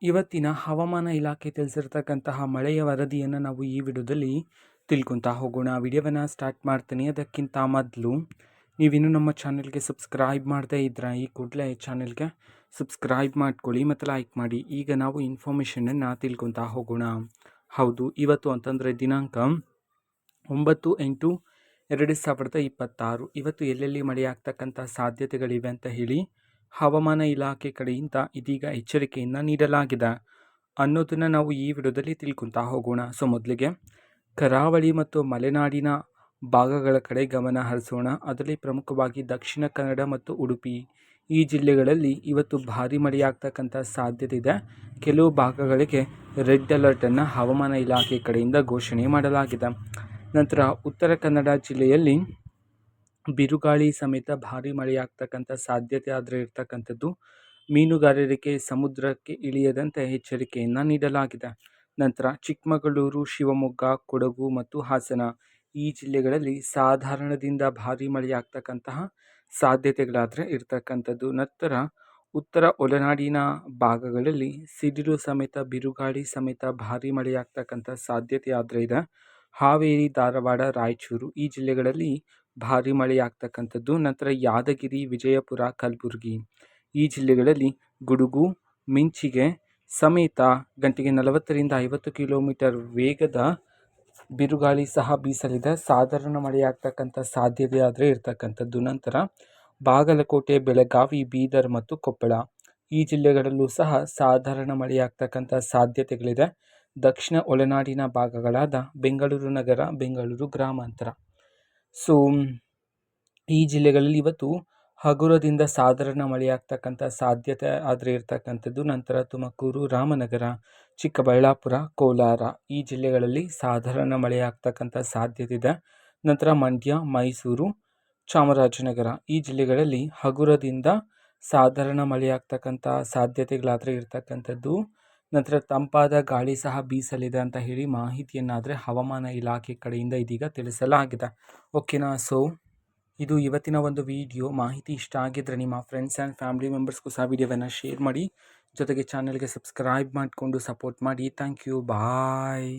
ಇವತ್ತಿನ ಹವಾಮಾನ ಇಲಾಖೆ ತಿಳಿಸಿರ್ತಕ್ಕಂತಹ ಮಳೆಯ ವರದಿಯನ್ನು ನಾವು ಈ ವಿಡಿಯೋದಲ್ಲಿ ತಿಳ್ಕೊತಾ ಹೋಗೋಣ. ವಿಡಿಯೋವನ್ನು ಸ್ಟಾರ್ಟ್ ಮಾಡ್ತೀನಿ. ಅದಕ್ಕಿಂತ ಮೊದಲು ನೀವಿನ್ನೂ ನಮ್ಮ ಚಾನೆಲ್ಗೆ ಸಬ್ಸ್ಕ್ರೈಬ್ ಮಾಡದೇ ಇದ್ದರೆ ಈ ಕೂಡಲೇ ಚಾನೆಲ್ಗೆ ಸಬ್ಸ್ಕ್ರೈಬ್ ಮಾಡ್ಕೊಳ್ಳಿ ಮತ್ತು ಲೈಕ್ ಮಾಡಿ. ಈಗ ನಾವು ಇನ್ಫಾರ್ಮೇಷನನ್ನು ತಿಳ್ಕೊತಾ ಹೋಗೋಣ. ಹೌದು, ಇವತ್ತು ಅಂತಂದರೆ ದಿನಾಂಕ 9/8/2026 ಇವತ್ತು ಎಲ್ಲೆಲ್ಲಿ ಮಳೆಯಾಗ್ತಕ್ಕಂಥ ಸಾಧ್ಯತೆಗಳಿವೆ ಅಂತ ಹೇಳಿ ಹವಾಮಾನ ಇಲಾಖೆ ಕಡೆಯಿಂದ ಇದೀಗ ಎಚ್ಚರಿಕೆಯನ್ನು ನೀಡಲಾಗಿದೆ ಅನ್ನೋದನ್ನು ನಾವು ಈ ವಿಡಿಯೋದಲ್ಲಿ ತಿಳ್ಕೊತಾ ಹೋಗೋಣ. ಮೊದಲಿಗೆ ಕರಾವಳಿ ಮತ್ತು ಮಲೆನಾಡಿನ ಭಾಗಗಳ ಕಡೆ ಗಮನ ಹರಿಸೋಣ. ಅದರಲ್ಲಿ ಪ್ರಮುಖವಾಗಿ ದಕ್ಷಿಣ ಕನ್ನಡ ಮತ್ತು ಉಡುಪಿ ಈ ಜಿಲ್ಲೆಗಳಲ್ಲಿ ಇವತ್ತು ಭಾರಿ ಮಳೆಯಾಗ್ತಕ್ಕಂಥ ಸಾಧ್ಯತೆ ಇದೆ. ಕೆಲವು ಭಾಗಗಳಿಗೆ ರೆಡ್ ಅಲರ್ಟನ್ನು ಹವಾಮಾನ ಇಲಾಖೆ ಕಡೆಯಿಂದ ಘೋಷಣೆ ಮಾಡಲಾಗಿದೆ. ನಂತರ ಉತ್ತರ ಕನ್ನಡ ಜಿಲ್ಲೆಯಲ್ಲಿ ಬಿರುಗಾಳಿ ಸಮೇತ ಭಾರಿ ಮಳೆಯಾಗ್ತಕ್ಕಂಥ ಸಾಧ್ಯತೆ ಆದರೆ ಇರ್ತಕ್ಕಂಥದ್ದು. ಮೀನುಗಾರರಿಗೆ ಸಮುದ್ರಕ್ಕೆ ಇಳಿಯದಂತೆ ಎಚ್ಚರಿಕೆಯನ್ನು ನೀಡಲಾಗಿದೆ. ನಂತರ ಚಿಕ್ಕಮಗಳೂರು, ಶಿವಮೊಗ್ಗ, ಕೊಡಗು ಮತ್ತು ಹಾಸನ ಈ ಜಿಲ್ಲೆಗಳಲ್ಲಿ ಸಾಧಾರಣದಿಂದ ಭಾರಿ ಮಳೆಯಾಗ್ತಕ್ಕಂತಹ ಸಾಧ್ಯತೆಗಳಾದರೆ ಇರ್ತಕ್ಕಂಥದ್ದು. ನಂತರ ಉತ್ತರ ಒಳನಾಡಿನ ಭಾಗಗಳಲ್ಲಿ ಸಿಡಿಲು ಸಮೇತ ಬಿರುಗಾಳಿ ಸಮೇತ ಭಾರಿ ಮಳೆಯಾಗ್ತಕ್ಕಂಥ ಸಾಧ್ಯತೆ ಆದರೆ ಇದೆ. ಹಾವೇರಿ, ಧಾರವಾಡ, ರಾಯಚೂರು ಈ ಜಿಲ್ಲೆಗಳಲ್ಲಿ ಭಾರಿ ಮಳೆಯಾಗ್ತಕ್ಕಂಥದ್ದು. ನಂತರ ಯಾದಗಿರಿ, ವಿಜಯಪುರ, ಕಲಬುರಗಿ ಈ ಜಿಲ್ಲೆಗಳಲ್ಲಿ ಗುಡುಗು, ಮಿಂಚಿಗೆ ಸಮೇತ ಗಂಟೆಗೆ 40ರಿಂದ 50 ಕಿಲೋಮೀಟರ್ ವೇಗದ ಬಿರುಗಾಳಿ ಸಹ ಬೀಸಲಿದೆ. ಸಾಧಾರಣ ಮಳೆಯಾಗ್ತಕ್ಕಂಥ ಸಾಧ್ಯತೆ ಆದರೆ ಇರ್ತಕ್ಕಂಥದ್ದು. ನಂತರ ಬಾಗಲಕೋಟೆ, ಬೆಳಗಾವಿ, ಬೀದರ್ ಮತ್ತು ಕೊಪ್ಪಳ ಈ ಜಿಲ್ಲೆಗಳಲ್ಲೂ ಸಹ ಸಾಧಾರಣ ಮಳೆಯಾಗ್ತಕ್ಕಂಥ ಸಾಧ್ಯತೆಗಳಿದೆ. ದಕ್ಷಿಣ ಒಳನಾಡಿನ ಭಾಗಗಳಾದ ಬೆಂಗಳೂರು ನಗರ, ಬೆಂಗಳೂರು ಗ್ರಾಮಾಂತರ ಈ ಜಿಲ್ಲೆಗಳಲ್ಲಿ ಇವತ್ತು ಹಗುರದಿಂದ ಸಾಧಾರಣ ಮಳೆಯಾಗ್ತಕ್ಕಂಥ ಸಾಧ್ಯತೆ ಆದರೆ ಇರ್ತಕ್ಕಂಥದ್ದು. ನಂತರ ತುಮಕೂರು, ರಾಮನಗರ, ಚಿಕ್ಕಬಳ್ಳಾಪುರ, ಕೋಲಾರ ಈ ಜಿಲ್ಲೆಗಳಲ್ಲಿ ಸಾಧಾರಣ ಮಳೆಯಾಗ್ತಕ್ಕಂಥ ಸಾಧ್ಯತೆ ಇದೆ. ನಂತರ ಮಂಡ್ಯ, ಮೈಸೂರು, ಚಾಮರಾಜನಗರ ಈ ಜಿಲ್ಲೆಗಳಲ್ಲಿ ಹಗುರದಿಂದ ಸಾಧಾರಣ ಮಳೆಯಾಗ್ತಕ್ಕಂಥ ಸಾಧ್ಯತೆಗಳಾದರೆ ಇರ್ತಕ್ಕಂಥದ್ದು. ನಂತರ ತಂಪಾದ ಗಾಳಿ ಸಹ ಬೀಸಲಿದೆ ಅಂತ ಹೇಳಿ ಮಾಹಿತಿಯನ್ನಾದರೆ ಹವಾಮಾನ ಇಲಾಖೆ ಕಡೆಯಿಂದ ಇದೀಗ ತಿಳಿಸಲಾಗಿದೆ. ಓಕೆನಾ? ಇದು ಇವತ್ತಿನ ಒಂದು ವಿಡಿಯೋ. ಮಾಹಿತಿ ಇಷ್ಟ ಆಗಿದ್ದರೆ ನಿಮ್ಮ ಫ್ರೆಂಡ್ಸ್ ಆ್ಯಂಡ್ ಫ್ಯಾಮಿಲಿ ಮೆಂಬರ್ಸ್ಗೂ ಸಹ ವಿಡಿಯೋವನ್ನು ಶೇರ್ ಮಾಡಿ, ಜೊತೆಗೆ ಚಾನಲ್ಗೆ ಸಬ್ಸ್ಕ್ರೈಬ್ ಮಾಡಿಕೊಂಡು ಸಪೋರ್ಟ್ ಮಾಡಿ. Thank you. ಬಾಯ್.